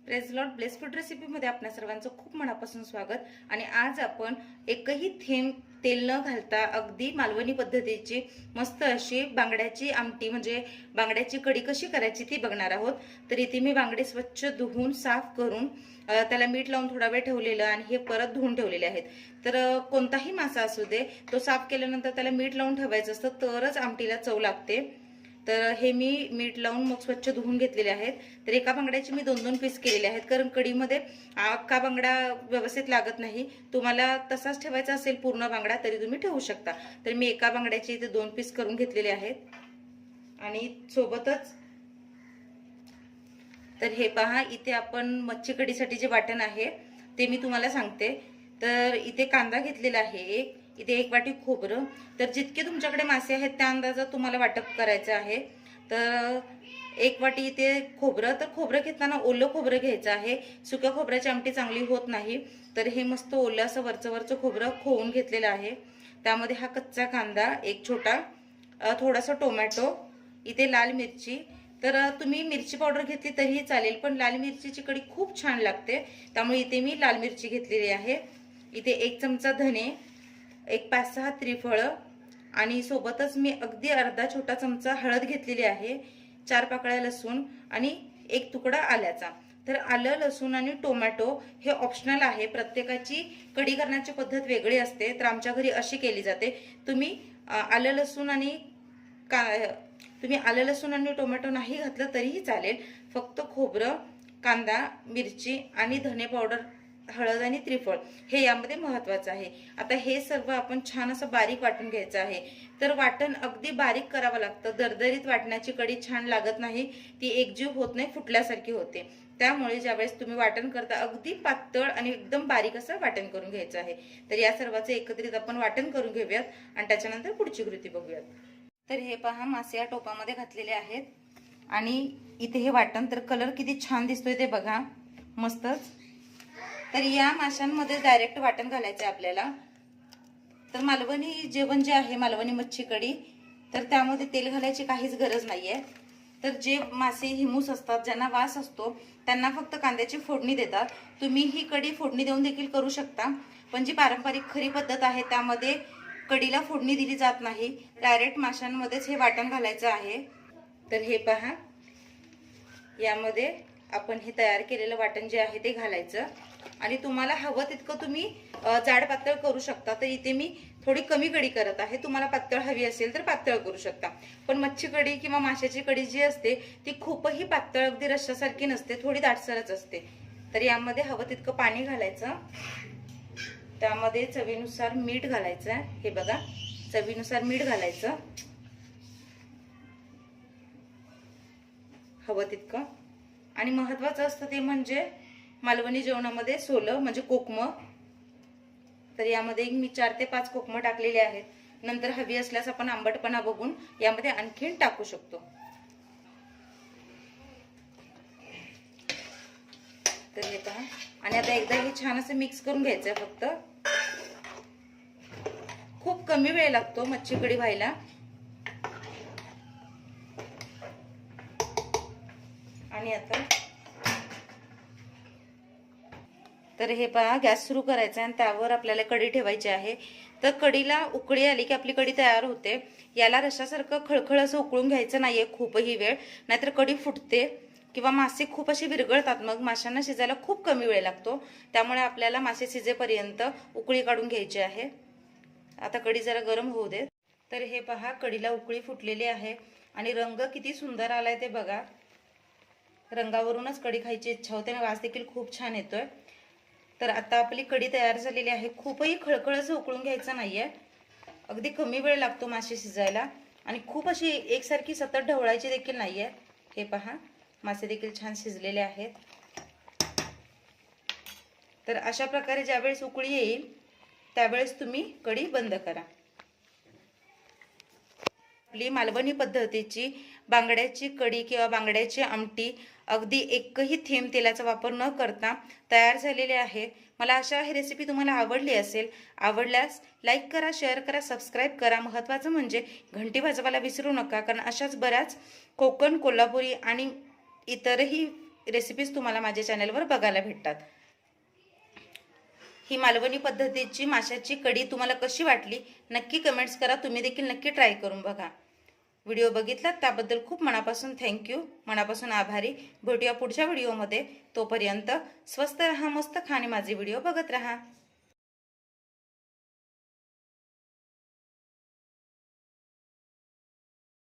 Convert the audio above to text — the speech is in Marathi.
प्रेज लॉर्ड ब्लेस फूड रेसिपीमध्ये आपल्या सर्वांचं खूप मनापासून स्वागत। आणि आज आपण एकही थेंब तेल न घालता अगदी मालवणी पद्धतीची मस्त अशी बांगड्याची आमटी म्हणजे बांगड्याची कढी कशी करायची ती बघणार आहोत। तर इथे मी बांगडे स्वच्छ धुवून साफ करून त्याला मीठ लावून थोडा वेळ ठेवलेलं आणि हे परत धुवून ठेवलेले आहेत। तर कोणताही मासा असू दे तो साफ केल्यानंतर त्याला मीठ लावून ठेवायचं असतं तरच आमटीला चव लागते। तर हे मी मीठ लावून मग स्वच्छ धुवून घेतलेले आहेत। तर एका बांगड्याचे मी 2-2 पीस केलेले आहेत कारण कढीमध्ये अख्खा बांगडा व्यवस्थित लागत नाही। तुम्हाला तसाच ठेवायचा असेल पूर्ण बांगडा तरी तुम्ही ठेवू शकता। तर मी एका बांगड्याचे इथे 2 पीस करून घेतलेले आहेत आणि सोबतच तर हे पहा इथे आपण मच्छी कढीसाठी जे वाटण आहे ते मी तुम्हाला सांगते। तर इथे कांदा घेतलेला आहे इथे 1 वाटी खोबरं। तर जितके तुमच्याकडे मासे आहेत त्या अंदाजात तुम्हाला वाटप करायचं आहे। तर 1 वाटी इथे खोबरं। तर खोबरं घेताना ओलं खोबरं घ्यायचं आहे, सुक्या खोबऱ्याची आमटी चांगली होत नाही। तर हे मस्त ओलं असं वरचं खोबरं खोवून घेतलेलं आहे। त्यामध्ये हा कच्चा कांदा 1 छोटा, थोडासा टोमॅटो, इथे लाल मिरची। तर तुम्ही मिरची पावडर घेतली तरीही चालेल पण लाल मिरचीची कढी खूप छान लागते त्यामुळे इथे मी लाल मिरची घेतलेली आहे। इथे 1 चमचा धने, 5-6 त्रिफळ आणि सोबतच मी अगदी अर्धा छोटा चमचा हळद घेतलेली आहे, 4 पाकळ्या लसूण आणि 1 तुकडा आल्याचा। तर आलं, लसूण आणि टोमॅटो हे ऑप्शनल आहे, प्रत्येकाची कढी करण्याची पद्धत वेगळी असते। तर आमच्या घरी अशी केली जाते। तुम्ही आलं लसूण आणि टोमॅटो नाही घातलं तरीही चालेल, फक्त खोबरं, कांदा, मिरची आणि धने पावडर, हळद आणि त्रिफळ हे यामध्ये महत्वाचं आहे। आता हे सर्व आपण छान असं बारीक वाटून घ्यायचं आहे। तर वाटण अगदी बारीक करावं लागतं, दरदरीत वाटण्याची कढी छान लागत नाही, ती एकजीव होत नाही, फुटल्यासारखी होते। त्यामुळे ज्यावेळेस तुम्ही वाटण करता अगदी पातळ आणि एकदम बारीक असं वाटण करून घ्यायचं आहे। तर या सर्वांचे एकत्रित आपण वाटण करून घेऊयात आणि त्याच्यानंतर पुढची कृती बघूयात। तर हे पहा मासे या टोपामध्ये घातलेले आहेत आणि इथे हे वाटण, तर कलर किती छान दिसतोय ते बघा, मस्तच। तर या माशांमध्ये डायरेक्ट वाटण घालायचं आहे आपल्याला। तर मालवणी जेवण जे आहे, मालवणी मच्छी कढी, तर त्यामध्ये तेल घालायची काहीच गरज नाहीये। तर जे मासे हिमूस असतात, ज्यांना वास असतो, त्यांना फक्त कांद्याची फोडणी देतात। तुम्ही ही कढी फोडणी देऊन देखील करू शकता, पण जी पारंपरिक खरी पद्धत आहे त्यामध्ये कढीला फोडणी दिली जात नाही, डायरेक्ट माशांमध्येच हे वाटण घालायचं आहे। तर हे पहा यामध्ये आपण हे तयार केलेलं वाटण जे आहे ते घालायचं आणि तुम्हाला हवं तितकं तुम्ही जाड पातळ करू शकता। तर इथे मी थोडी कमी कढी करत आहे, तुम्हाला पातळ हवी असेल तर पातळ करू शकता। पण मच्छी कढी किंवा माशाची कढी जी असते ती खूपही पातळ अगदी रश्श्यासारखी नसते, थोडी दाटसरच असते। तर यामध्ये हवं तितकं पाणी घालायचं, त्यामध्ये चवीनुसार मीठ घालायचं, हे बघा चवीनुसार मीठ घालायचं हवं तितकं। आणि महत्वाचं असतं ते म्हणजे मालवणी जेवणामध्ये सोलं म्हणजे कोकमं। तर यामध्ये मी 4 ते 5 कोकमं टाकलेले आहेत, नंतर हवी असल्यास आपण आंबटपणा बघून यामध्ये आणखीन टाकू शकतो। तर हे पहा आणि आता एकदा हे छान असं मिक्स करून घ्यायचं आहे। फक्त खूप कमी वेळ लागतो मच्छी कढी व्हायला। आणि आता तर हे पहा गॅस सुरू करायचा आणि त्यावर आपल्याला कढी ठेवायची आहे। तर कढीला उकळी आली की आपली कढी तयार होते। याला रश्श्यासारखं खळखळ असं उकळून घ्यायचं नाहीये खूपही वेळ, नाहीतर कढी फुटते किंवा मासे खूप असे विरघळतात, मग माशांना शिजायला खूप कमी वेळ लागतो। त्यामुळे आपल्याला मासे शिजेपर्यंत उकळी काढून घ्यायची आहे। आता कढी जरा गरम होऊ देत। तर हे पहा कढीला उकळी फुटलेली आहे आणि रंग किती सुंदर आलाय ते बघा, रंगावरूनच कढी खायची इच्छा होते आणि वास देखील खूप छान येतोय। तर आता आपली कढी तयार झालेली आहे। खूपही खळखळ असं उकळून घ्यायचं नाहीये, अगदी कमी वेळ लागतो मासे शिजायला आणि खूप अशी एकसारखी सतत ढवळायची देखील नाहीये। हे पहा मासे देखील छान शिजलेले आहेत। तर अशा प्रकारे ज्यावेळेस उकळी येईल त्यावेळेस तुम्ही कढी बंद करा। आपली मालवणी पद्धतीची बांगड्याची कढी किंवा बांगड्याची आमटी अगदी एकही थेंब तेलाचा वापर न करता तयार झालेली आहे। मला आशा ही रेसिपी तुम्हाला आवडली असेल, आवडल्यास लाईक करा, शेअर करा, सबस्क्राईब करा, महत्त्वाचं म्हणजे घंटी वाजवायला विसरू नका, कारण अशाच बऱ्याच कोकण, कोल्हापुरी आणि इतरही रेसिपीज तुम्हाला माझ्या चॅनलवर बघायला भेटतात. ही मालवणी पद्धतीची माशाची कढी तुम्हाला कशी वाटली नक्की कमेंट्स करा. तुम्ही देखील नक्की ट्राय करून बघा. व्हिडिओ बघितलात त्याबद्दल खूप मनापासून थँक्यू, मनापासून आभारी. भेटूया पुढच्या व्हिडिओमध्ये. तोपर्यंत स्वस्त रहा, मस्त खा आणि माझे व्हिडिओ बघत रहा.